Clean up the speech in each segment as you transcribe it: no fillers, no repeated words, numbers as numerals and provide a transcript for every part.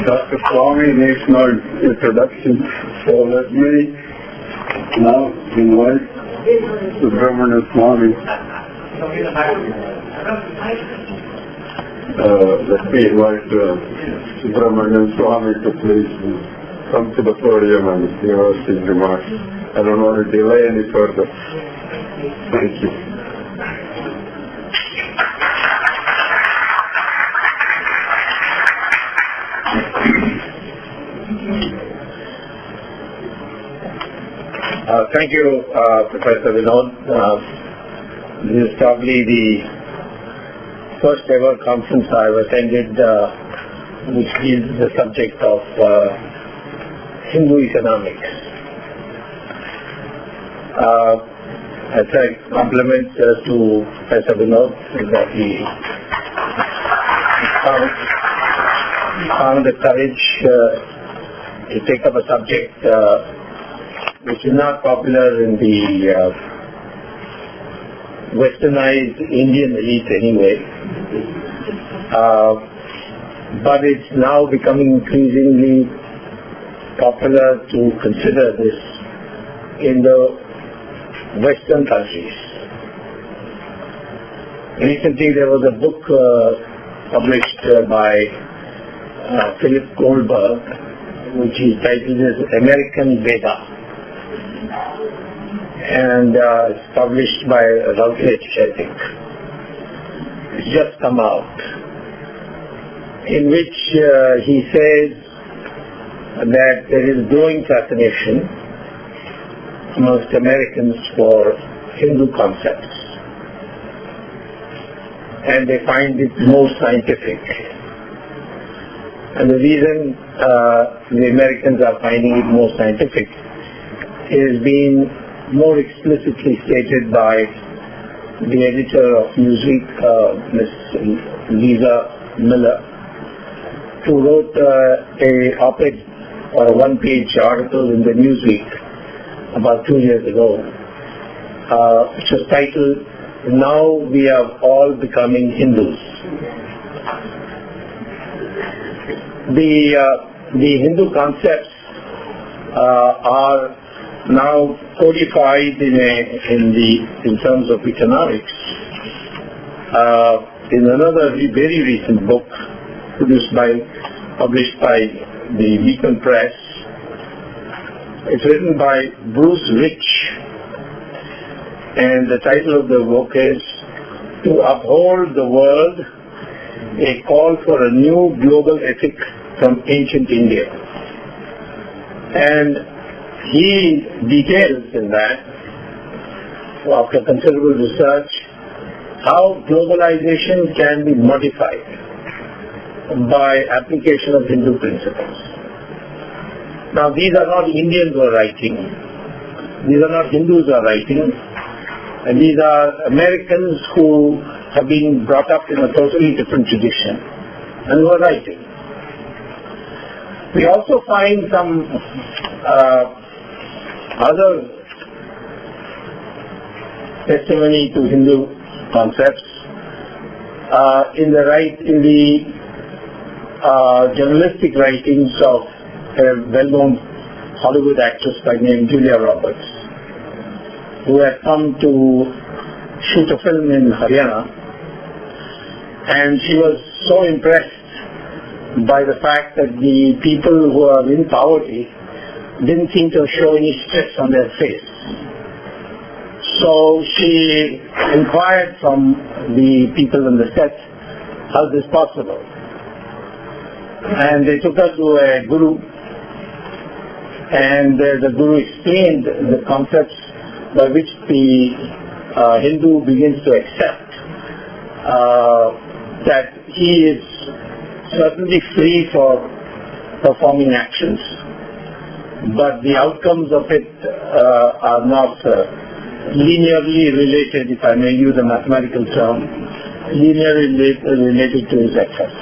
Dr. Swamy needs no introduction, so let me now invite Subramanian Swamy. Let me invite Subramanian Swamy to please come to the podium and give us his remarks. I don't want to delay any further. Thank you. Thank you, Professor Vinod. This is probably the first ever conference I've attended which deals with the subject of Hindu economics. As a compliment to Professor Vinod that he found the courage to take up a subject which is not popular in the westernized Indian elite anyway, but it's now becoming increasingly popular to consider this in the Western countries. Recently there was a book published by Philip Goldberg, which is titled as American Veda, and it's published by Routledge, I think. It's just come out, in which he says that there is growing fascination amongst Americans for Hindu concepts, and they find it more scientific. And the reason the Americans are finding it more scientific is being more explicitly stated by the editor of Newsweek, Miss Lisa Miller, who wrote a op-ed or a one-page article in the Newsweek about 2 years ago, which was titled, "Now We Are All Becoming Hindus." The Hindu concepts are now codified in terms of economics in another very recent book published by the Beacon Press. It's written by Bruce Rich, and the title of the book is "To Uphold the World, a Call for a New Global Ethic from Ancient India." And he details in that, after considerable research, how globalization can be modified by application of Hindu principles. Now, these are not Indians who are writing, these are not Hindus who are writing, and these are Americans who have been brought up in a totally different tradition and who are writing. We also find some other testimony to Hindu concepts in the journalistic writings of a well-known Hollywood actress by name Julia Roberts, who had come to shoot a film in Haryana, and she was so impressed by the fact that the people who are in poverty didn't seem to show any stress on their face. So she inquired from the people on the set, how is this possible? And they took her to a guru, and the guru explained the concepts by which the Hindu begins to accept that he is certainly free for performing actions, but the outcomes of it are not linearly related, if I may use a mathematical term, linearly related to his effort.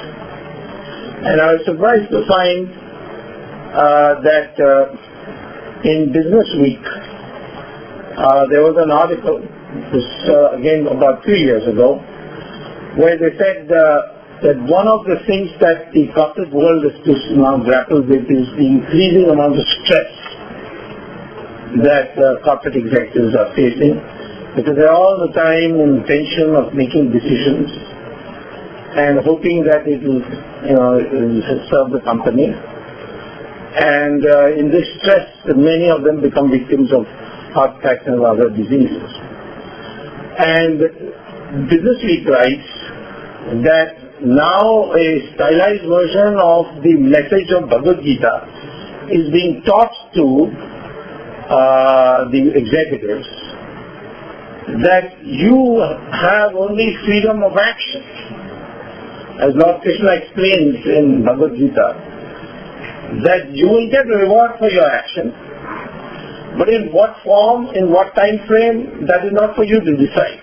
And I was surprised to find that in Business Week there was an article, this again about 3 years ago, where they said that one of the things that the corporate world is to now grapple with is the increasing amount of stress that corporate executives are facing, because they're all the time in tension of making decisions and hoping that it will, serve the company. And in this stress, many of them become victims of heart attacks and other diseases. And Business Week writes that now a stylized version of the message of Bhagavad Gita is being taught to the executives, that you have only freedom of action. As Lord Krishna explains in Bhagavad Gita, that you will get a reward for your action, but in what form, in what time frame, that is not for you to decide.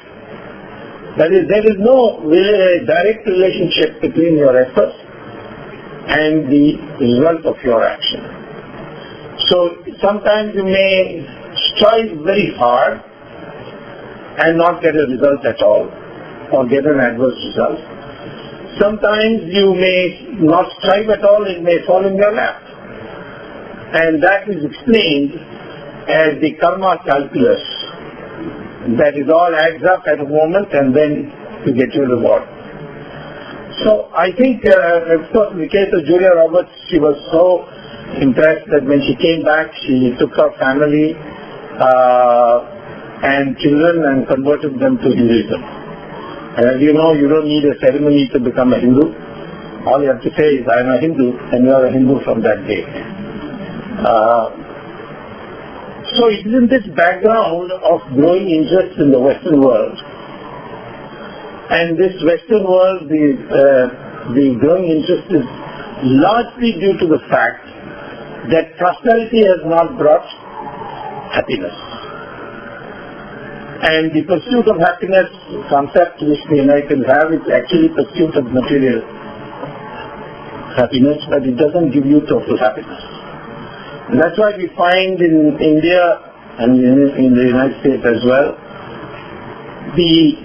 That is, there is no direct relationship between your efforts and the result of your action. So sometimes you may strive very hard and not get a result at all, or get an adverse result. Sometimes you may not strive at all, it may fall in your lap. And that is explained as the karma calculus. That is, all adds up at a moment and then you get your reward. So I think, of course, in the case of Julia Roberts, she was so impressed that when she came back, she took her family and children and converted them to Hinduism. And as you know, you don't need a ceremony to become a Hindu. All you have to say is, I am a Hindu, and you are a Hindu from that day. So it is in this background of growing interest in the Western world. And this Western world, the growing interest is largely due to the fact that prosperity has not brought happiness. And the pursuit of happiness concept which the Americans have is actually pursuit of material happiness, but it doesn't give you total happiness. And that's why we find in India and in the United States as well, the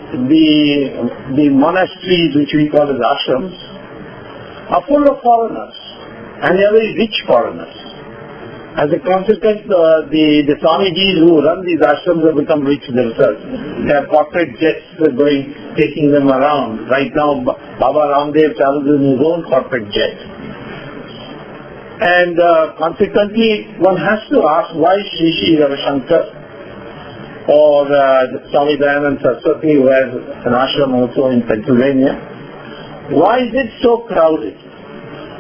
monasteries which we call as ashrams are full of foreigners, and they are very rich foreigners. As a consequence, the Swamys who run these ashrams have become rich themselves. They have corporate jets taking them around. Right now, Baba Ramdev travels in his own corporate jet. And consequently, one has to ask why Shri Ravi Shankar or Swami Dayananda Saraswati, who has an ashram also in Pennsylvania, why is it so crowded?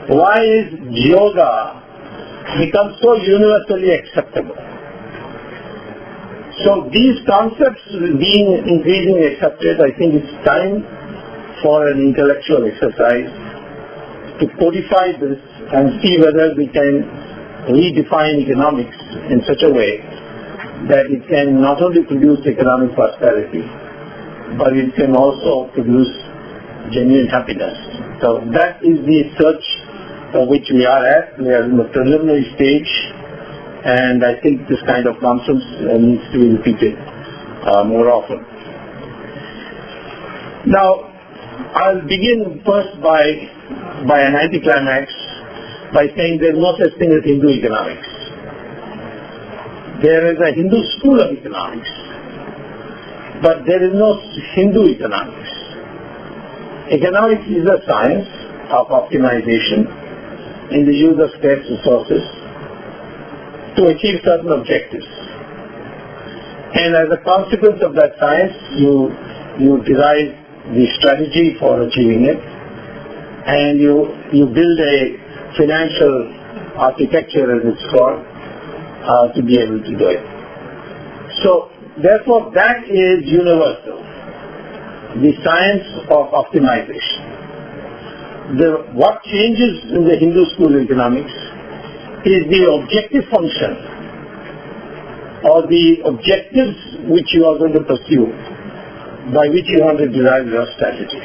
Why is yoga become so universally acceptable? So these concepts being increasingly accepted, I think it's time for an intellectual exercise to codify this and see whether we can redefine economics in such a way that it can not only produce economic prosperity, but it can also produce genuine happiness. So that is the search for which we are at. We are in the preliminary stage, and I think this kind of conference needs to be repeated more often. Now, I'll begin first by an anticlimax by saying there is no such thing as Hindu economics. There is a Hindu school of economics, but there is no Hindu economics. Economics is a science of optimization in the use of scarce resources to achieve certain objectives. And as a consequence of that science, you derive the strategy for achieving it, and you build a financial architecture, as it's called, to be able to do it. So, therefore, that is universal, the science of optimization. What changes in the Hindu school of economics is the objective function or the objectives which you are going to pursue, by which you want to derive your strategy.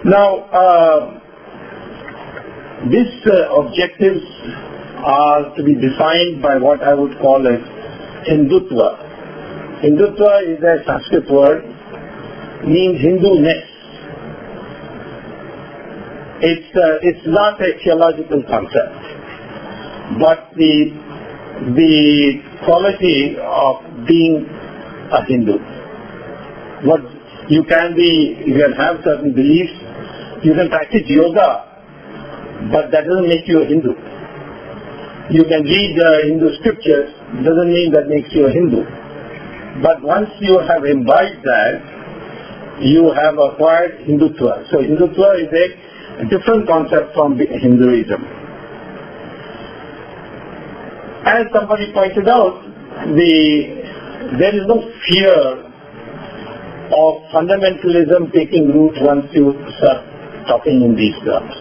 Now, these objectives are to be defined by what I would call as Hindutva. Hindutva is a Sanskrit word means Hindu-ness. It's not a theological concept, but the quality of being a Hindu. What you can have certain beliefs, you can practice yoga, but that doesn't make you a Hindu. You can read Hindu scriptures, doesn't mean that makes you a Hindu. But once you have imbibed that, you have acquired Hindutva. So Hindutva is a different concept from Hinduism. As somebody pointed out, there is no fear of fundamentalism taking root once you start talking in these terms.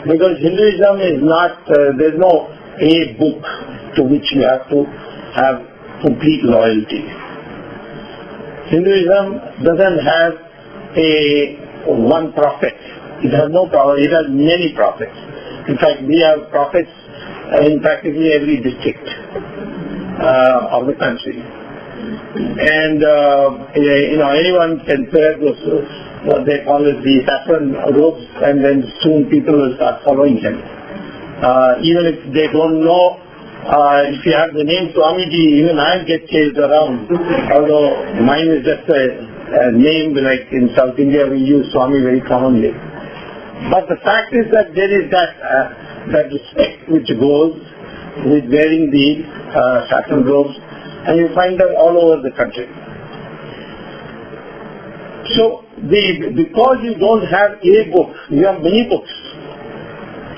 Because Hinduism is not, there's no a book to which you have to have complete loyalty. Hinduism doesn't have one prophet. It has no prophet, it has many prophets. In fact, we have prophets in practically every district of the country. And anyone can wear those, what they call it, the saffron robes, and then soon people will start following him. Even if they don't know, if you have the name Swamiji, even I get chased around, although mine is just a name, like in South India we use Swami very commonly. But the fact is that there is that respect which goes with wearing the saffron robes, and you find that all over the country. So, because you don't have a book, you have many books.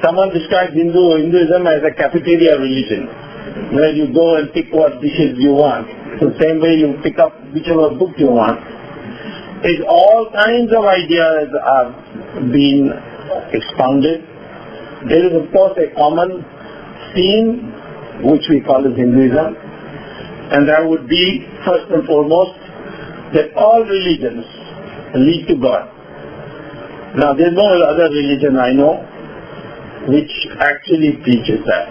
Someone describes Hinduism as a cafeteria religion, where you go and pick what dishes you want. The same way you pick up whichever book you want. All kinds of ideas are being expounded. There is of course a common theme which we call as Hinduism, and that would be first and foremost that all religions lead to God. Now there is no other religion I know which actually preaches that.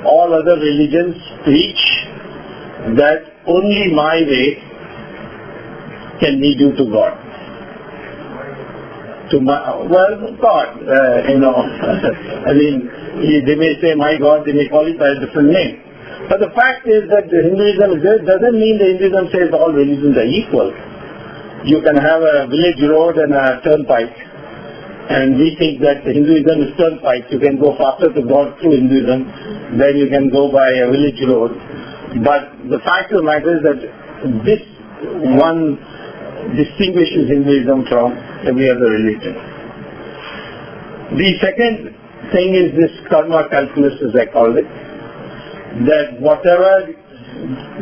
All other religions preach that only my way can lead you to God. God, I mean, they may say my God, they may call it by a different name. But the fact is that Hinduism doesn't mean that Hinduism says all religions are equal. You can have a village road and a turnpike, and we think that Hinduism is turnpike. You can go faster to God through Hinduism than you can go by a village road. But the fact of the matter is that this one distinguishes Hinduism from every other religion. The second thing is this karma calculus, as I call it, that whatever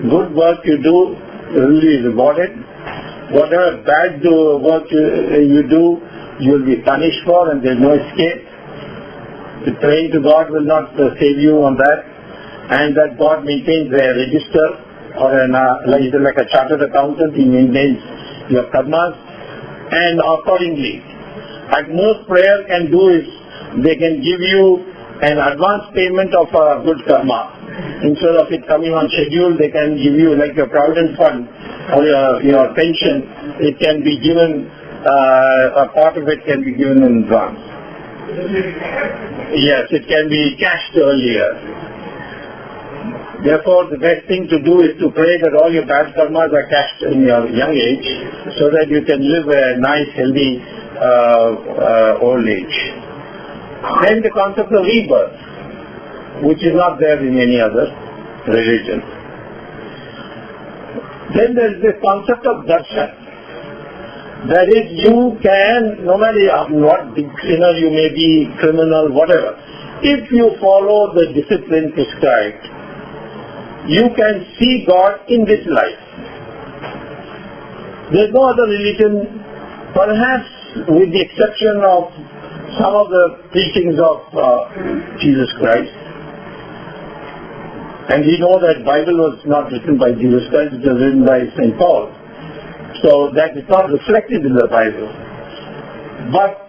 good work you do will be rewarded, whatever bad work you do, you will be punished for, and there is no escape. The praying to God will not save you on that, and that God maintains a register, or like a chartered accountant, he maintains your karmas, and accordingly. At most prayer can do is, they can give you an advance payment of a good karma. Instead of it coming on schedule, they can give you like your provident fund or your pension. It can be given, a part of it can be given in advance. Yes, it can be cashed earlier. Therefore, the best thing to do is to pray that all your bad karmas are cashed in your young age, so that you can live a nice, healthy old age. Then the concept of rebirth, which is not there in any other religion. Then there is the concept of darshan. That is, you can, no matter what big sinner you may be, criminal, whatever, if you follow the discipline prescribed, you can see God in this life. There is no other religion, perhaps with the exception of some of the teachings of Jesus Christ. And we know that Bible was not written by Jesus Christ, it was written by St. Paul. So that is not reflected in the Bible. But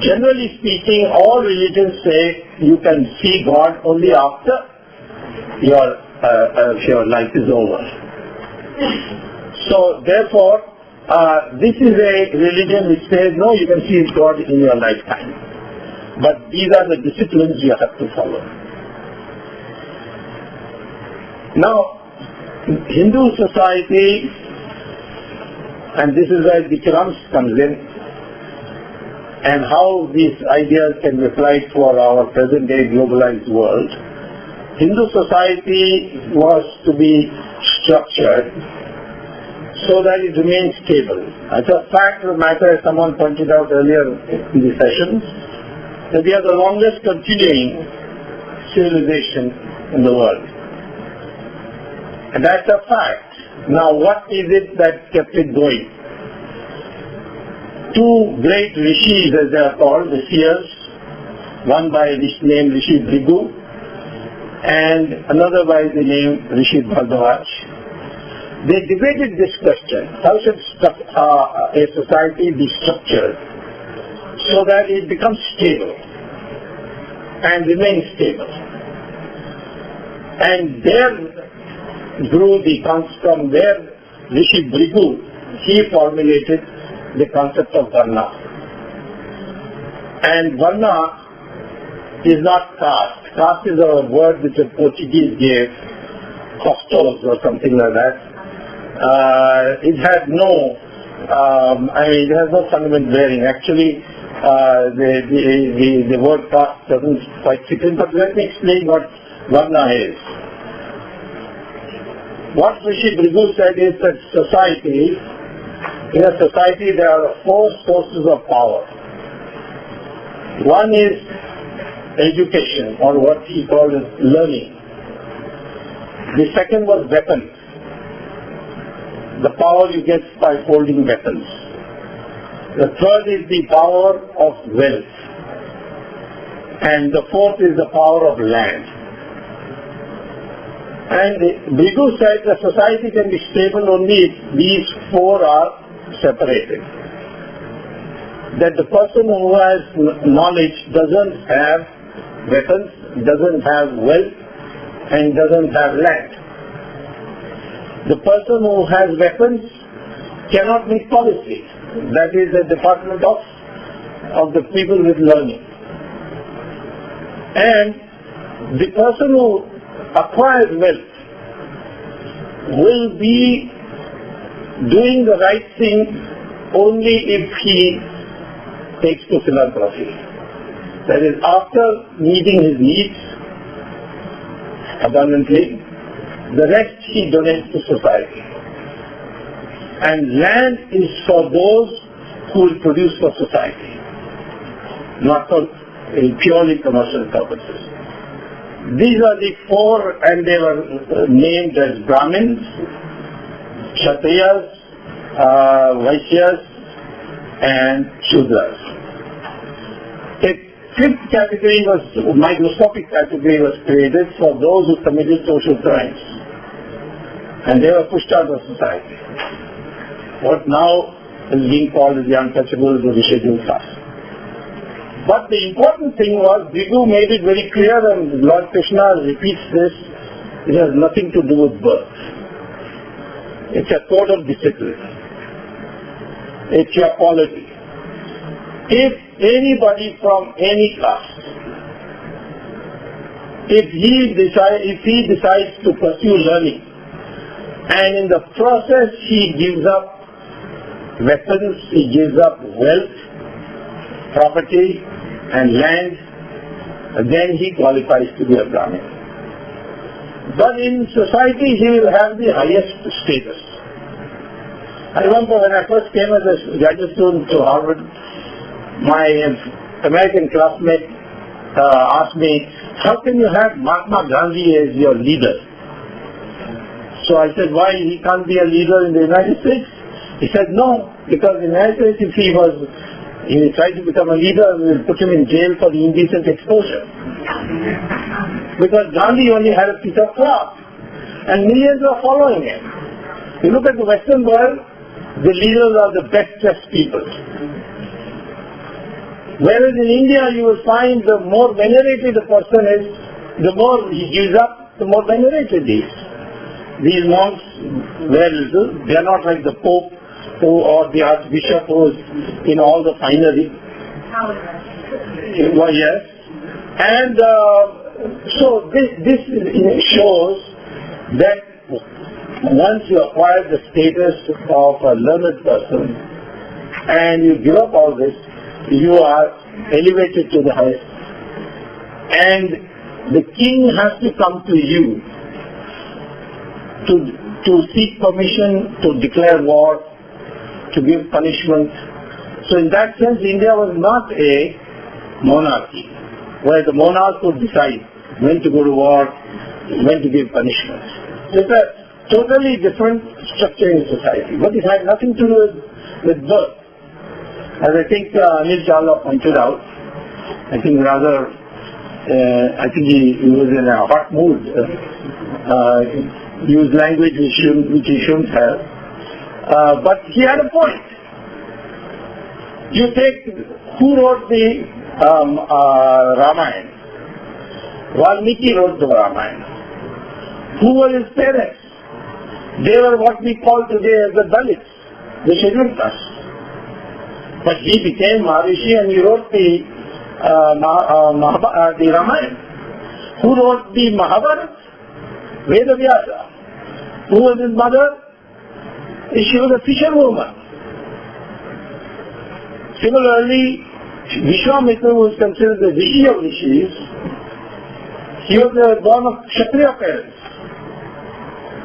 generally speaking, all religions say you can see God only after your life is over. So therefore, This is a religion which says, no, you can see God in your lifetime. But these are the disciplines you have to follow. Now, Hindu society, and this is where the Qur'an comes in, and how these ideas can be applied for our present-day globalized world. Hindu society was to be structured so that it remains stable. As a fact of the matter, as someone pointed out earlier in the sessions, that we are the longest continuing civilization in the world. And that's a fact. Now, what is it that kept it going? Two great rishis, as they are called, the seers, one by named Rishi Bhrigu and another by the name Rishi Bhardwaj. They debated this question: how should a society be structured so that it becomes stable and remains stable? And there grew the concept from there. Rishi Bhrigu, he formulated the concept of Varna. And Varna is not caste. Caste is a word which the Portuguese gave, costos or something like that. It had no, it has no fundamental bearing. Actually, the word caste doesn't quite fit in, but let me explain what Varna is. What Rishi Bhrigu said is that in a society there are four sources of power. One is education, or what he called as learning. The second was weapons. The power you get by holding weapons. The third is the power of wealth. And the fourth is the power of land. And Bhrigu said the society can be stable only if these four are separated. That the person who has knowledge doesn't have weapons, doesn't have wealth, and doesn't have land. The person who has weapons cannot make policy. That is the department of the people with learning. And the person who acquires wealth will be doing the right thing only if he takes to philanthropy. That is, after meeting his needs abundantly, the rest he donates to society. And land is for those who will produce for society, not for purely commercial purposes. These are the four, and they were named as Brahmins, Kshatriyas, Vaishyas, and Shudras. A fifth category was, microscopic category was created for those who committed social crimes. And they were pushed out of society. What now is being called as the untouchables, the scheduled caste. But the important thing was, Bhrigu made it very clear, and Lord Krishna repeats this, it has nothing to do with birth. It's a code of discipline. It's your quality. If anybody from any caste, if he decides to pursue learning, and in the process he gives up weapons, he gives up wealth, property and land, then he qualifies to be a Brahmin. But in society he will have the highest status. I remember when I first came as a graduate student to Harvard, my American classmate asked me, how can you have Mahatma Gandhi as your leader? So I said, why he can't be a leader in the United States? He said, no, because in the United States if he tried to become a leader, we will put him in jail for indecent exposure. Because Gandhi only had a piece of cloth, and millions are following him. You look at the Western world, the leaders are the best dressed people. Whereas in India you will find the more venerated a person is, the more he gives up, the more venerated he is. These monks wear little, they are not like the Pope or the archbishop who is in all the finery. Well, yes. And so this shows that once you acquire the status of a learned person and you give up all this, you are elevated to the highest. And the king has to come to you to seek permission, to declare war, to give punishment. So in that sense, India was not a monarchy, where the monarch would decide when to go to war, when to give punishment. It's a totally different structure in society, but it had nothing to do with birth. As I think Anil Chawla pointed out, I think he was in a hot mood, used language which he shouldn't have, but he had a point. You take, who wrote the Ramayana? Valmiki wrote the Ramayana. Who were his parents? They were what we call today as the Dalits, the scheduled caste. But he became Maharishi and he wrote the Ramayana. Who wrote the Mahabharata? Vedavyasa. Who was his mother? She was a fisherwoman. Similarly, Vishwamitra was considered the Rishi of Rishis. He was born of Kshatriya parents.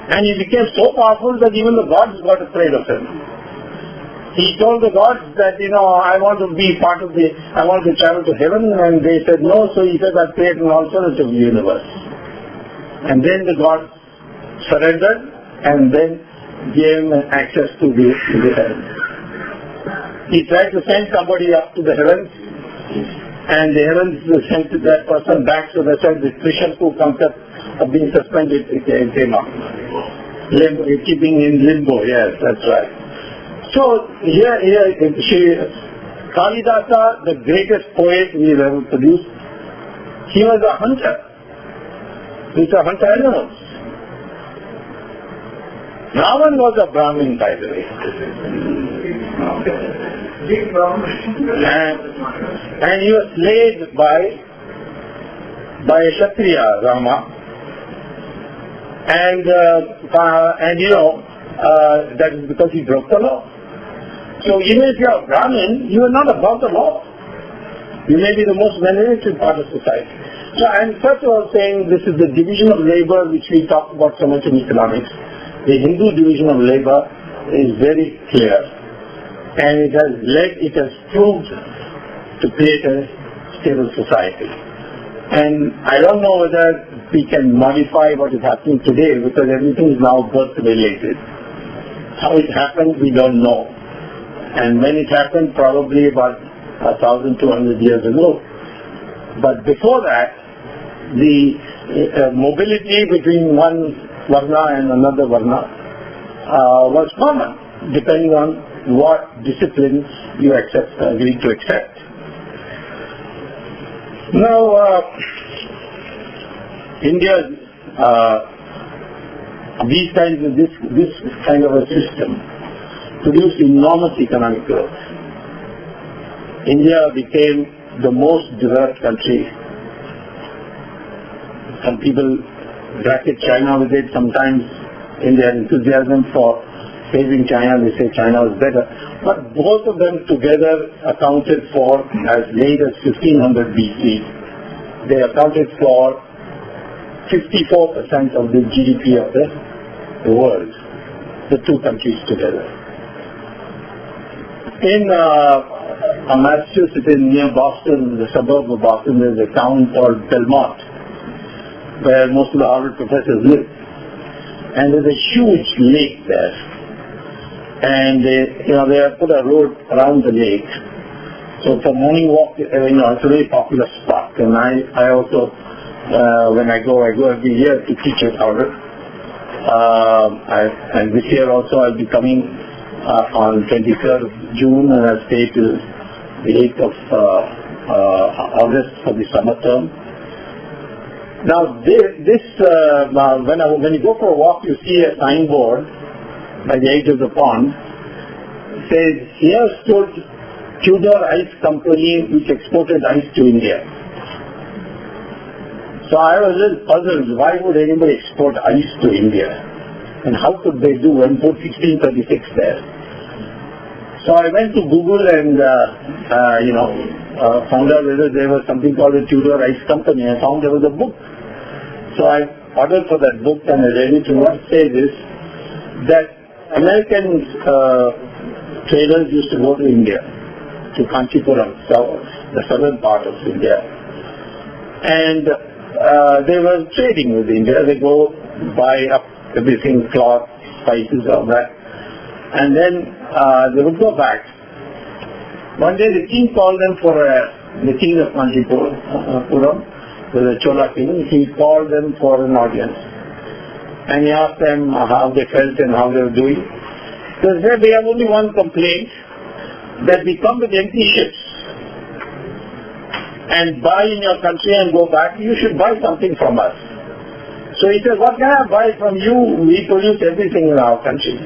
And he became so powerful that even the gods got afraid of him. He told the gods that, I want to be part of I want to travel to heaven, and they said no, so he said, I'll create an alternative universe. And then the gods surrendered and then gave him access to the heavens. He tried to send somebody up to the heavens, and the heavens sent that person back, so that's why the Trishaku concept of being suspended came up. Keeping in limbo, yes, that's right. So here Kalidasa, the greatest poet we've ever produced, he was a hunter. He used to hunt animals. Ravan was a Brahmin, by the way. And he was slayed by a Kshatriya, Rama. And that is because he broke the law. So even if you are a Brahmin, you are not above the law. You may be the most venerated part of society. So I'm first of all saying this is the division of labor which we talk about so much in economics. The Hindu division of labor is very clear. And it has proved to create a stable society. And I don't know whether we can modify what is happening today because everything is now birth related. How it happened, we don't know. And when it happened, probably about 1,200 years ago. But before that, the mobility between one varna and another varna was common, depending on what disciplines you agreed to accept. Now, India, this kind of a system produced enormous economic growth. India became the most developed country. Some people bracket China with it. Sometimes in their enthusiasm for saving China, they say China was better. But both of them together accounted for, as late as 1500 BC, they accounted for 54% of the GDP of the world, the two countries together. In Massachusetts, near Boston, the suburb of Boston, there's a town called Belmont, where most of the Harvard professors live. And there's a huge lake there. And they have put a road around the lake. So for morning walk, it's a very popular spot. And I also, when I go every year to teach at Harvard. And this year also I'll be coming on 23rd of June, and I'll stay till the 8th of August for the summer term. Now when you go for a walk, you see a signboard by the edge of the pond says, here stood Tudor Ice Company which exported ice to India. So I was a little puzzled, why would anybody export ice to India? And how could they do import 1636 there? So I went to Google and, found out whether there was something called a Tudor Ice Company. I found there was a book. So I ordered for that book and I read it, and what it says is that American traders used to go to India, to Kanchipuram, the southern part of India. And they were trading with India. They go buy up everything, cloth, spices, all that. And then they would go back. One day the king called them the king of Kanchipuram, the Chola king, he called them for an audience. And he asked them how they felt and how they were doing. They said, we have only one complaint, that we come with empty ships and buy in your country and go back. You should buy something from us. So he said, what can I buy from you? We produce everything in our country.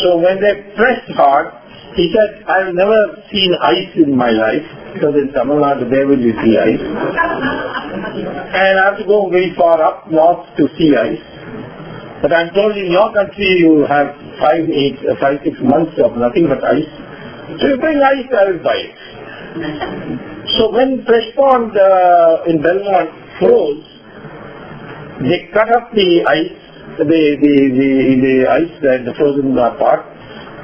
So when they pressed hard, he said, I've never seen ice in my life, because in Tamil Nadu there will be sea ice. And I have to go very far up north to see ice. But I'm told in your country you have 5-6 months of nothing but ice. So you bring ice, I will buy it. So when fresh pond in Belmont froze, they cut up the ice, the ice, the frozen part,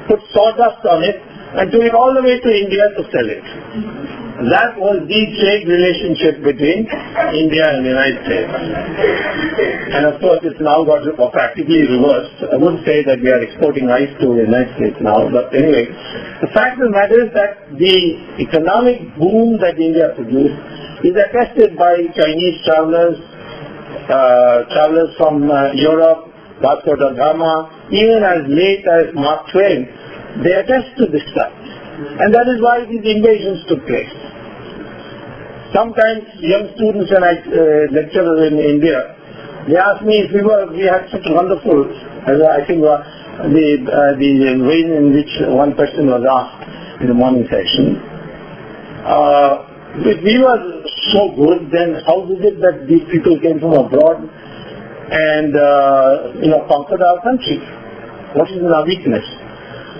put sawdust on it, and took it all the way to India to sell it. That was the trade relationship between India and the United States. And of course it's now got practically reversed. I wouldn't say that we are exporting ice to the United States now, but anyway, the fact of the matter is that the economic boom that India produced is attested by Chinese travelers from Europe, Vasco da Gama, even as late as Mark Twain. They attest to this stuff. And that is why these invasions took place. Sometimes young students and lecturers in India, they ask me if we had such wonderful, I think the way in which one person was asked in the morning session, if we were so good, then how is it that these people came from abroad and conquered our country? What is our weakness?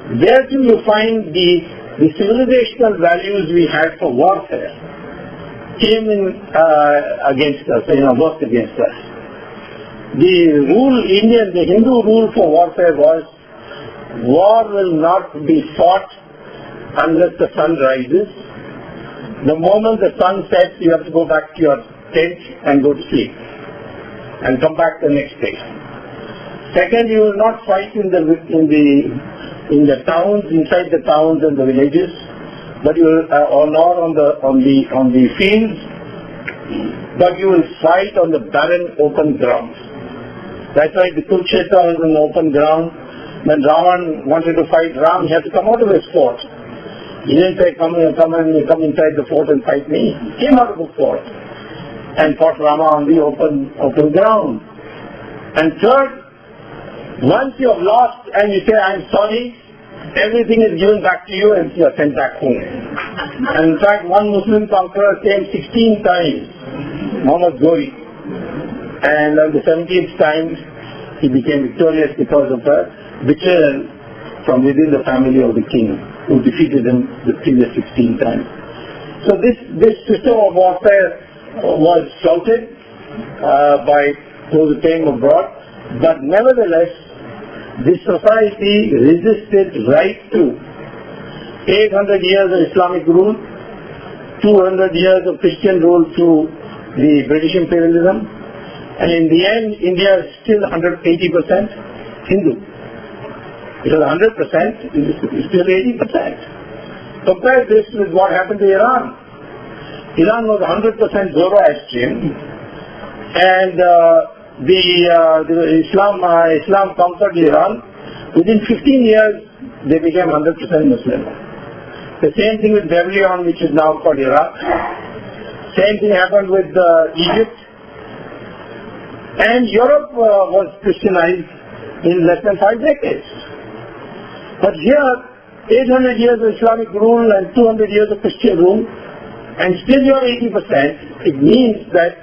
There too you find the civilizational values we had for warfare came in against us, worked against us. The Hindu rule for warfare was, war will not be fought unless the sun rises. The moment the sun sets, you have to go back to your tent and go to sleep and come back the next day. Second, you will not fight in the towns, inside the towns and the villages, but you will, or not on the fields, but you will fight on the barren open ground. That's why the Kurukshetra was an open ground. When Ravan wanted to fight Ram, he had to come out of his fort. He didn't say, come inside the fort and fight me. He came out of the fort and fought Rama on the open ground. And third, once you have lost and you say, I'm sorry, everything is given back to you and you are sent back home. And in fact, one Muslim conqueror came 16 times, Muhammad Ghori. And on the 17th time, he became victorious because of a betrayal from within the family of the king, who defeated him the previous 16 times. So this system of warfare was flouted by those who came abroad, but nevertheless, this society resisted right to 800 years of Islamic rule, 200 years of Christian rule through the British imperialism, and in the end, India is still 180% Hindu. It was 100%, it is still 80%. Compare this with what happened to Iran. Iran was 100% Zoroastrian, and Islam conquered Iran. Within 15 years, they became 100% Muslim. The same thing with Babylon, which is now called Iraq. Same thing happened with Egypt. And Europe was Christianized in less than 5 decades. But here, 800 years of Islamic rule and 200 years of Christian rule, and still you are 80%, it means that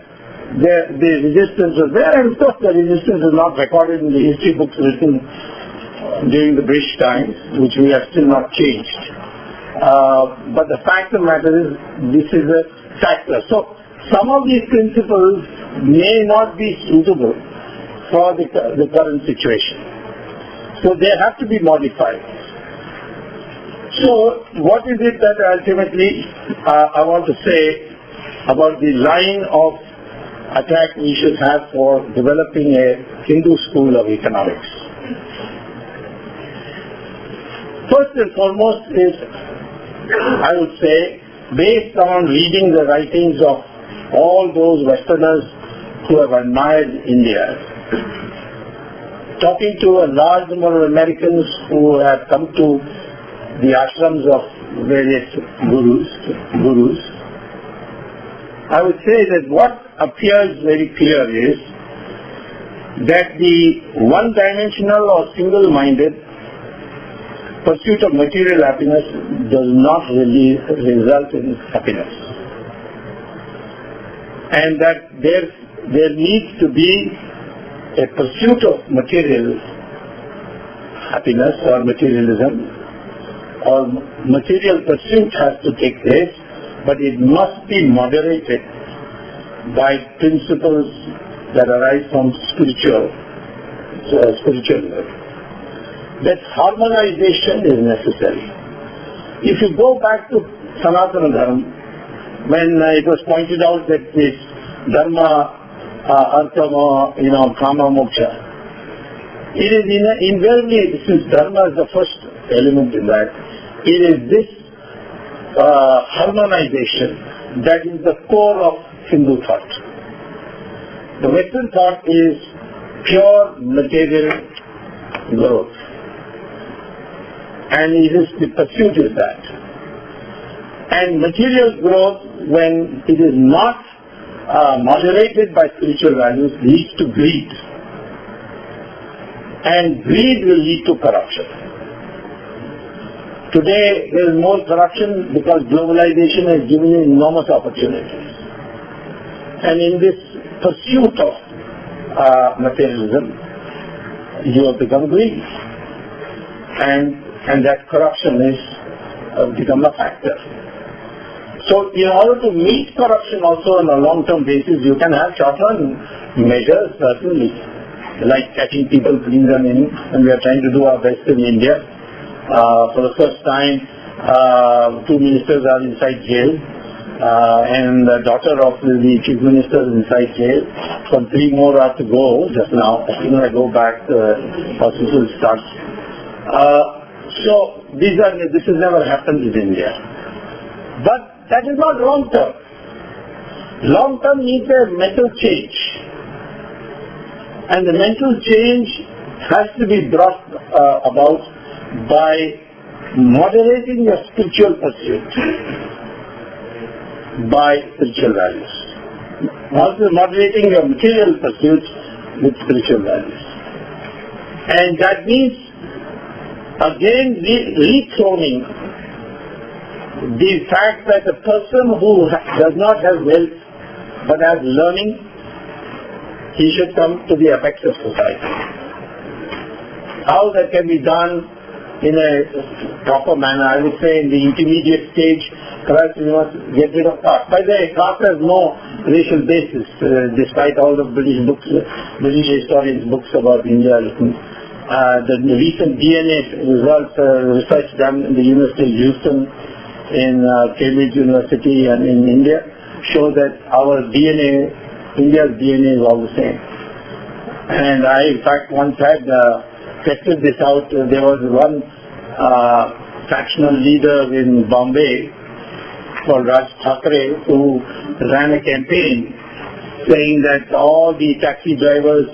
the resistance was there, and of course the resistance is not recorded in the history books written during the British times, which we have still not changed. But the fact of the matter is, this is a factor. So some of these principles may not be suitable for the current situation. So they have to be modified. So what is it that ultimately I want to say about the line of attack we should have for developing a Hindu school of economics? First and foremost is, I would say, based on reading the writings of all those Westerners who have admired India, talking to a large number of Americans who have come to the ashrams of various gurus, I would say that what appears very clear is that the one-dimensional or single-minded pursuit of material happiness does not really result in happiness, and that there needs to be a pursuit of material happiness or materialism, or material pursuit has to take place, but it must be moderated by principles that arise from spiritual level. That harmonization is necessary. If you go back to Sanatana Dharma, when it was pointed out that this Dharma, Artha, Kama, Moksha, it is invariably, since Dharma is the first element in that, it is this harmonization that is the core of Hindu thought. The Western thought is pure material growth, and it is the pursuit is that. And material growth, when it is not moderated by spiritual values, leads to greed, and greed will lead to corruption. Today there is more corruption because globalization has given you enormous opportunities. And in this pursuit of materialism, you have become greedy. And that corruption is become a factor. So in order to meet corruption also on a long-term basis, you can have short-term measures, certainly, like catching people, putting them in, and we are trying to do our best in India. For the first time, 2 ministers are inside jail, and the daughter of the chief minister is inside jail. Some 3 more are to go just now. As soon as I go back, the hospital starts. So this has never happened in India. But that is not long term. Long term needs a mental change. And the mental change has to be brought about by moderating your spiritual pursuit by spiritual values. Also moderating your material pursuits with spiritual values. And that means again rethroning the fact that a person who does not have wealth but has learning, he should come to the apex of society. How that can be done in a proper manner, I would say in the intermediate stage, perhaps we must get rid of caste. By the way, caste has no racial basis, despite all the British historians' books about India written. The recent DNA results, research done in the University of Houston, in Cambridge University and in India, show that our DNA, India's DNA is all the same. And I, in fact, once had tested this out. There was one factional leader in Bombay called Raj Thackeray who ran a campaign saying that all the taxi drivers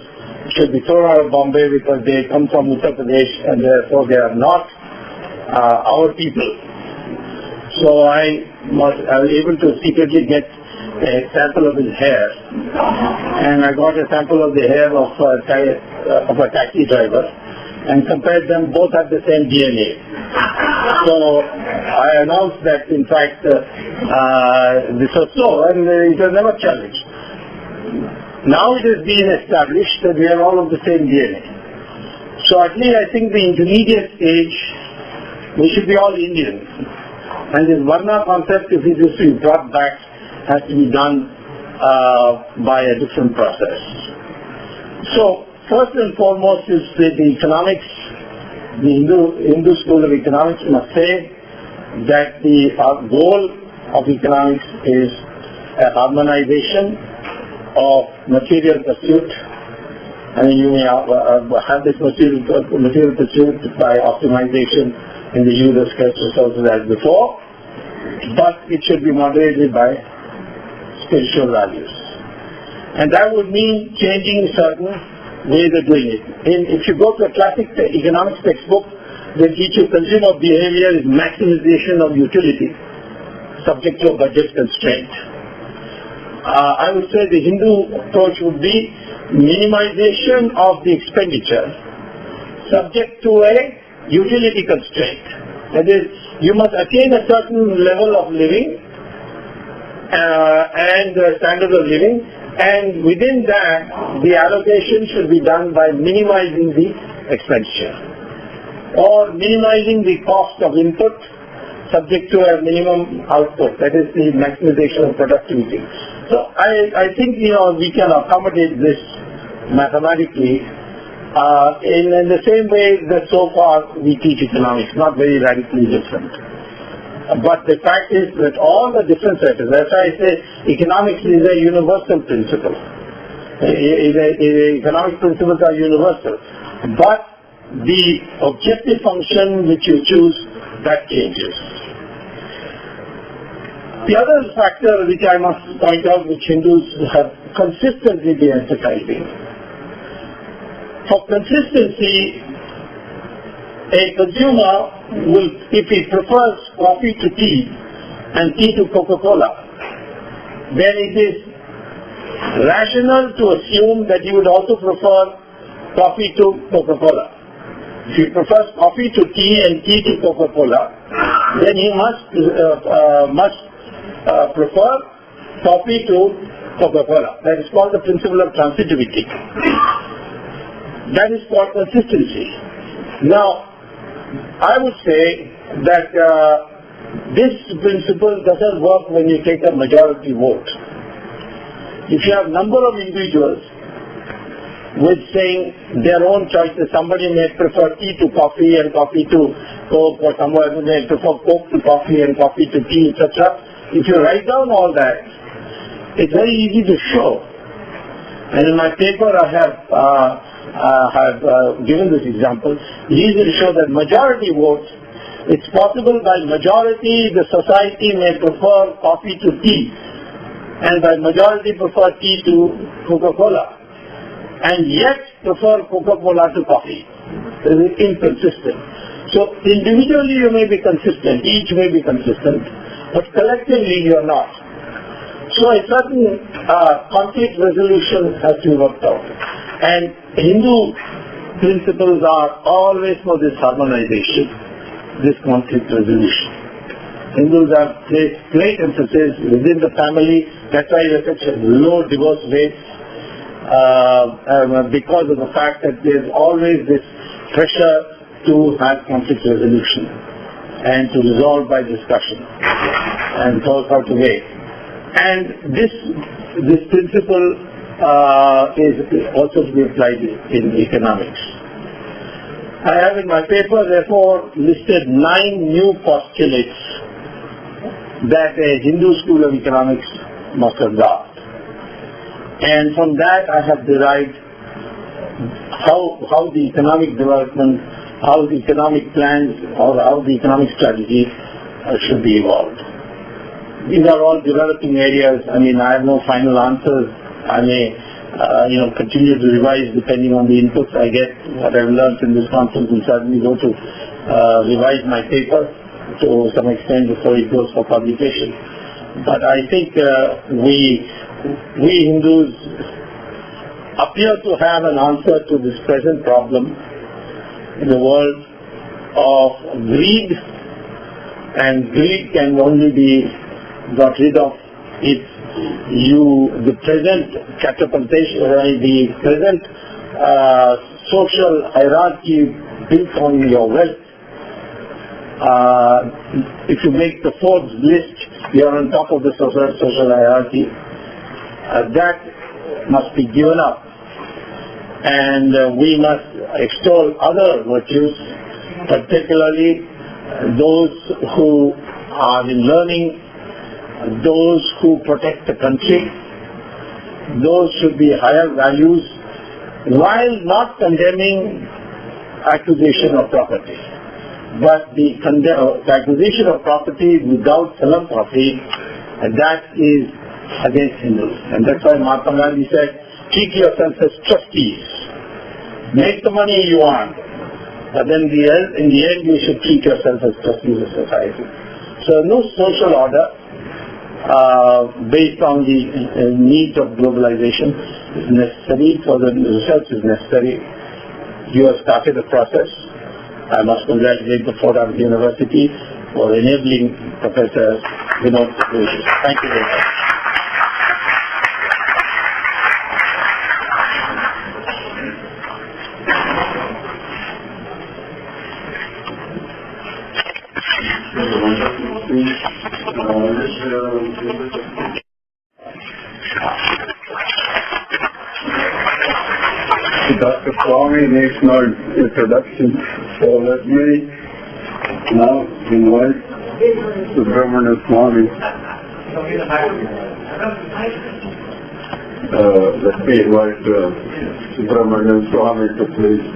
should be thrown out of Bombay because they come from Uttar Pradesh and therefore they are not our people. So I was able to secretly get a sample of his hair, and I got a sample of the hair of a taxi driver, and compared them, both have the same DNA. So I announced that, in fact, this was so, and it was never challenged. Now it has been established that we are all of the same DNA. So at least I think the intermediate stage, we should be all Indians. And this Varna concept, if it is to be brought back, has to be done by a different process. So first and foremost is the economics. The Hindu school of economics must say that the goal of economics is a harmonization of material pursuit. I mean, you may have this material pursuit by optimization in the use of scarce resources as before, but it should be moderated by spiritual values. And that would mean changing certain ways of doing it. If you go to a classic economics textbook, they teach you consumer behavior is maximization of utility, subject to a budget constraint. I would say the Hindu approach would be minimization of the expenditure, subject to a utility constraint. That is, you must attain a certain level of living and standard of living, and within that, the allocation should be done by minimizing the expenditure or minimizing the cost of input subject to a minimum output, that is the maximization of productivity. So I think, we can accommodate this mathematically in the same way that so far we teach economics, not very radically different. But the fact is that all the different sectors, that's why I say economics is a universal principle. Economic principles are universal. But the objective function which you choose, that changes. The other factor which I must point out, which Hindus have consistently been emphasizing, for consistency, a consumer will, if he prefers coffee to tea and tea to Coca-Cola, then it is rational to assume that he would also prefer coffee to Coca-Cola. If he prefers coffee to tea and tea to Coca-Cola, then he must prefer coffee to Coca-Cola. That is called the principle of transitivity. That is called consistency. Now, I would say that this principle doesn't work when you take a majority vote. If you have a number of individuals with saying their own choices, somebody may prefer tea to coffee and coffee to Coke, or somebody may prefer Coke to coffee and coffee to tea, etc. If you write down all that, it's very easy to show. And in my paper I have given this example. It's easy to show that majority votes, it's possible by majority the society may prefer coffee to tea, and by majority prefer tea to Coca-Cola, and yet prefer Coca-Cola to coffee. It is inconsistent. So individually you may be consistent, each may be consistent, but collectively you are not. So a certain conflict resolution has to be worked out. And Hindu principles are always for this harmonization, this conflict resolution. Hindus have placed great emphasis within the family. That's why there is such a low divorce rate, because of the fact that there is always this pressure to have conflict resolution and to resolve by discussion and talk out a way. And this principle is also to be applied in economics. I have in my paper therefore listed 9 new postulates that a Hindu school of economics must adopt. And from that I have derived how the economic development, how the economic plans, or how the economic strategy should be evolved. These are all developing areas. I mean, I have no final answers. I may continue to revise depending on the inputs I get. What I've learned in this conference will certainly go to revise my paper to some extent before it goes for publication. But I think we Hindus appear to have an answer to this present problem, in the world of greed, and greed can only be got rid of if the present catapultation, the present social hierarchy built on your wealth. If you make the Forbes list, you are on top of the social hierarchy. That must be given up, and we must extol other virtues, particularly those who are in learning, those who protect the country. Those should be higher values, while not condemning acquisition of property. But the acquisition of property without philanthropy, that is against Hindus. And that's why Mahatma Gandhi said, treat yourselves as trustees. Make the money you want, but then in the end you should treat yourself as trustees of society. So no social order based on the needs of globalization is necessary. For the research is necessary. You have started the process. I must congratulate the Fordham University for enabling Professor Vinod. Thank you very much. Dr. Swamy needs no introduction, so let me now invite Subramanian Swamy. Let me invite Subramanian Swamy to please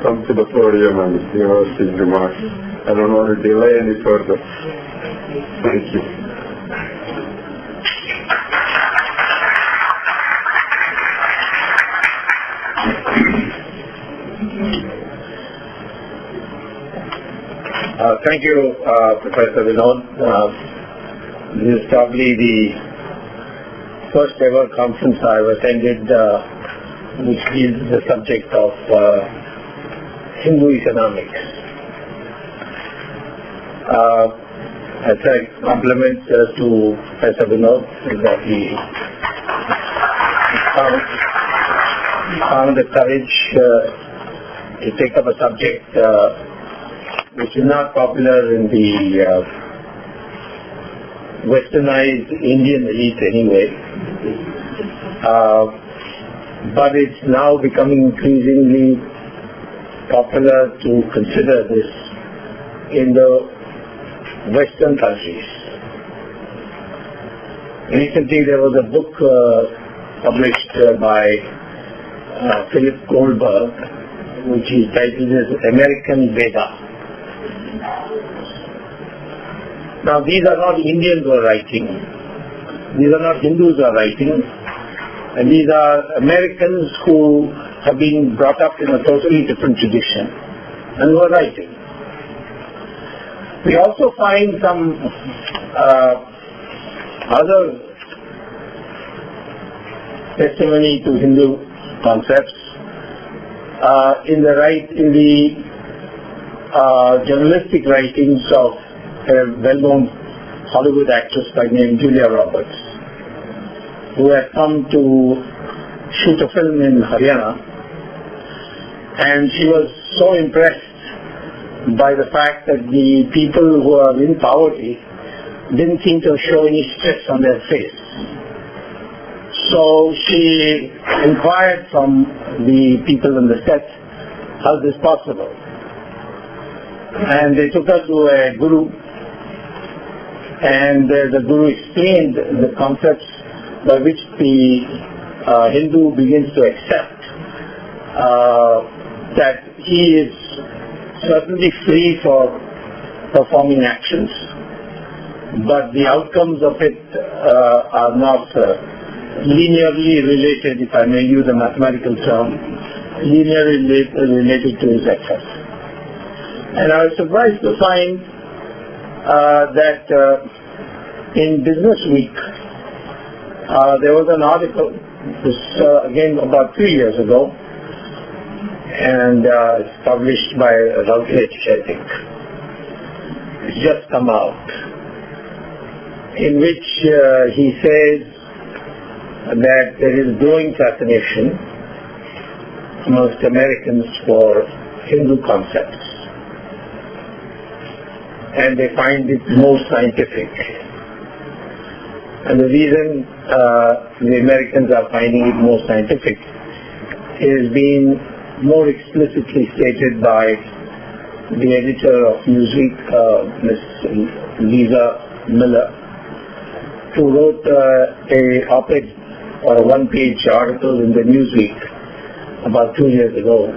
come to the podium and give us his remarks. I don't want to delay any further. Thank you. Thank you, Professor Vinod. This is probably the first ever conference I've attended which deals with the subject of Hindu economics. I say compliments to Professor Vinod that he found the courage to take up a subject which is not popular in the westernized Indian elite anyway, but it's now becoming increasingly popular to consider this in the Western countries. Recently there was a book published by Philip Goldberg, which is titled as American Veda. Now these are not Indians who are writing, these are not Hindus who are writing, and these are Americans who have been brought up in a totally different tradition and who are writing. We also find some other testimony to Hindu concepts in the journalistic writings of a well-known Hollywood actress by name Julia Roberts, who had come to shoot a film in Haryana, and she was so impressed by the fact that the people who are in poverty didn't seem to show any stress on their face. So she inquired from the people on the set, how is this possible? And they took her to a guru, and the guru explained the concepts by which the Hindu begins to accept that he is certainly free for performing actions, but the outcomes of it are not linearly related, if I may use a mathematical term, linearly related to his effort. And I was surprised to find that in Business Week there was an article, this again about 3 years ago, and it's published by Routledge, I think. It's just come out, in which he says that there is growing fascination amongst Americans for Hindu concepts, and they find it more scientific. And the reason the Americans are finding it more scientific is being more explicitly stated by the editor of Newsweek, Ms. Lisa Miller, who wrote a op-ed or a one-page article in the Newsweek about 2 years ago,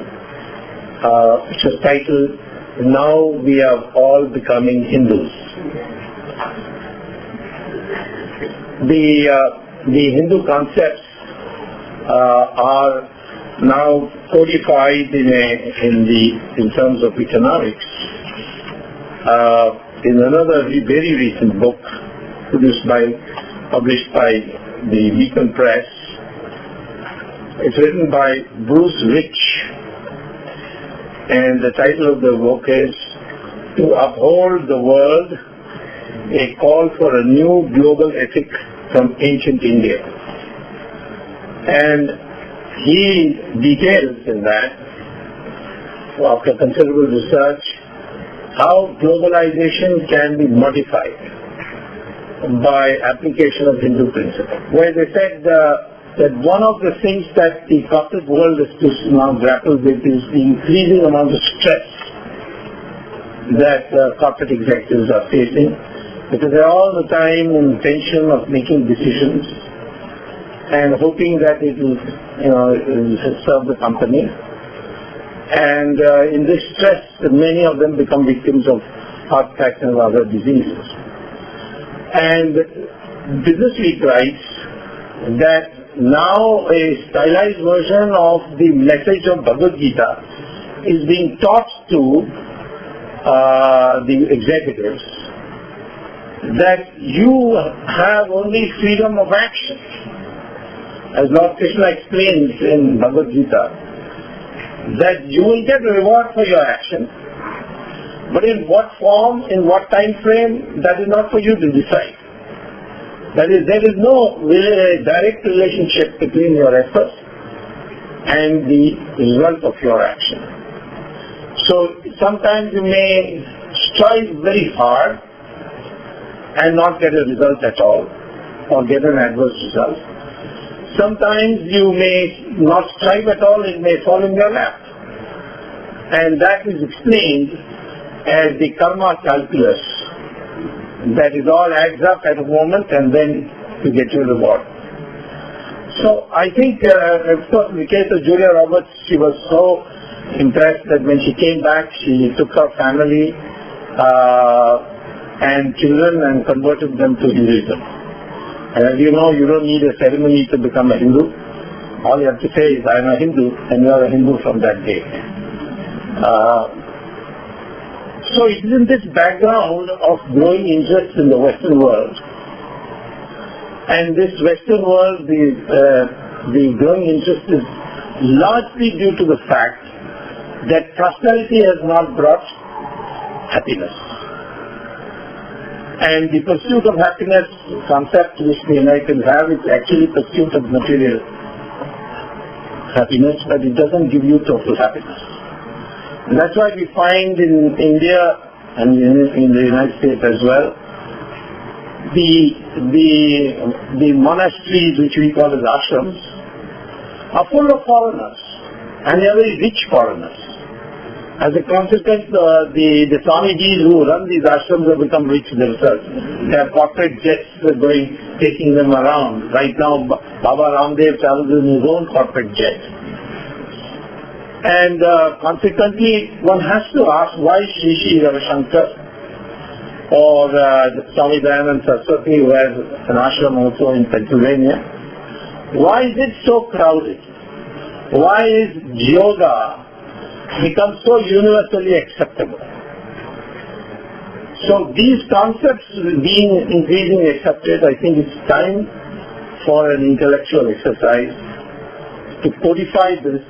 which was titled, "Now We Are All Becoming Hindus." The Hindu concepts are now codified in terms of economics in another very recent book published by the Beacon Press. It's written by Bruce Rich, and the title of the book is "To Uphold the World, a Call for a New Global Ethic from Ancient India." And he details in that, after considerable research, how globalization can be modified by application of Hindu principle, where they said that one of the things that the corporate world is to now grapple with is the increasing amount of stress that corporate executives are facing, because they're all the time in tension of making decisions and hoping that it will, serve the company. And in this stress, many of them become victims of heart attacks and other diseases. And Business Week writes that now a stylized version of the message of Bhagavad Gita is being taught to the executives, that you have only freedom of action. As Lord Krishna explains in Bhagavad Gita, that you will get a reward for your action, but in what form, in what time frame, that is not for you to decide. That is, there is no direct relationship between your efforts and the result of your action. So sometimes you may strive very hard and not get a result at all, or get an adverse result. Sometimes you may not strive at all, it may fall in your lap. And that is explained as the karma calculus. That it all adds up at a moment and then you get your reward. So I think, of course, in the case of Julia Roberts, she was so impressed that when she came back, she took her family and children and converted them to Hinduism. And as you know, you don't need a ceremony to become a Hindu. All you have to say is, I am a Hindu, and you are a Hindu from that day. So it is in this background of growing interest in the Western world. And this Western world, the growing interest is largely due to the fact that prosperity has not brought happiness. And the pursuit of happiness concept which the Americans have is actually pursuit of material happiness, but it doesn't give you total happiness. And that's why we find in India and in the United States as well, the monasteries which we call as ashrams are full of foreigners, and they are very rich foreigners. As a consequence, the Swamys who run these ashrams have become rich themselves. They have corporate jets taking them around. Right now, Baba Ramdev travels in his own corporate jet. And consequently, one has to ask why Shri Ravi Shankar or Swami Dayananda Saraswati, who has an ashram also in Pennsylvania, why is it so crowded? Why is yoga become so universally acceptable? So these concepts being increasingly accepted, I think it's time for an intellectual exercise to codify this